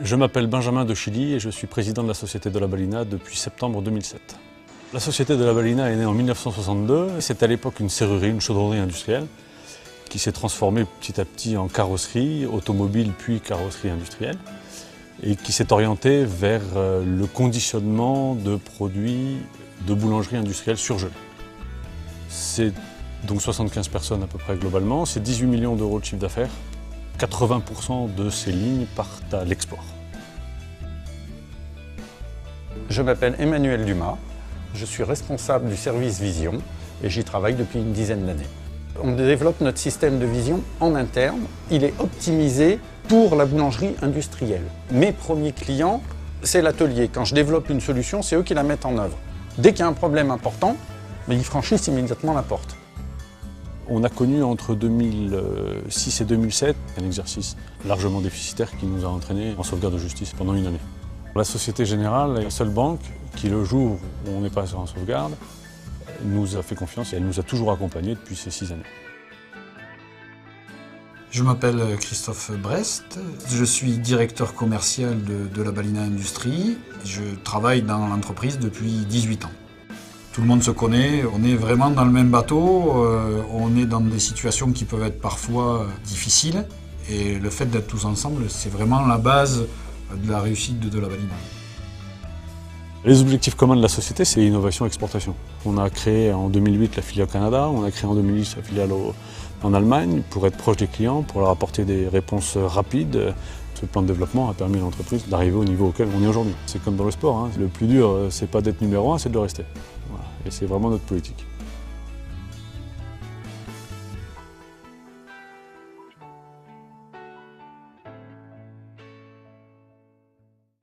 Je m'appelle Benjamin de Chilly et je suis président de la Société de la Balina depuis septembre 2007. La Société de la Balina est née en 1962. C'est à l'époque une serrurerie, une chaudronnerie industrielle qui s'est transformée petit à petit en carrosserie automobile puis carrosserie industrielle et qui s'est orientée vers le conditionnement de produits de boulangerie industrielle surgelés. C'est donc 75 personnes à peu près globalement, c'est 18 millions d'euros de chiffre d'affaires. 80% de ces lignes partent à l'export. Je m'appelle Emmanuel Dumas, je suis responsable du service vision et j'y travaille depuis une dizaine d'années. On développe notre système de vision en interne, il est optimisé pour la boulangerie industrielle. Mes premiers clients, c'est l'atelier. Quand je développe une solution, c'est eux qui la mettent en œuvre. Dès qu'il y a un problème important, ils franchissent immédiatement la porte. On a connu entre 2006 et 2007 un exercice largement déficitaire qui nous a entraînés en sauvegarde de justice pendant une année. La Société Générale est la seule banque qui, le jour où on n'est pas en sauvegarde, nous a fait confiance et elle nous a toujours accompagnés depuis ces 6 années. Je m'appelle Christophe Brest, je suis directeur commercial de la Balina Industrie. Je travaille dans l'entreprise depuis 18 ans. Tout le monde se connaît, on est vraiment dans le même bateau, on est dans des situations qui peuvent être parfois difficiles. Et le fait d'être tous ensemble, c'est vraiment la base de la réussite de la Balina. Les objectifs communs de la société, c'est l'innovation et l'exportation. On a créé en 2008 la filiale au Canada, on a créé en 2010 la filiale en Allemagne pour être proche des clients, pour leur apporter des réponses rapides. Ce plan de développement a permis à l'entreprise d'arriver au niveau auquel on est aujourd'hui. C'est comme dans le sport, hein. Le plus dur, c'est pas d'être numéro 1, c'est de le rester. Voilà. Et c'est vraiment notre politique.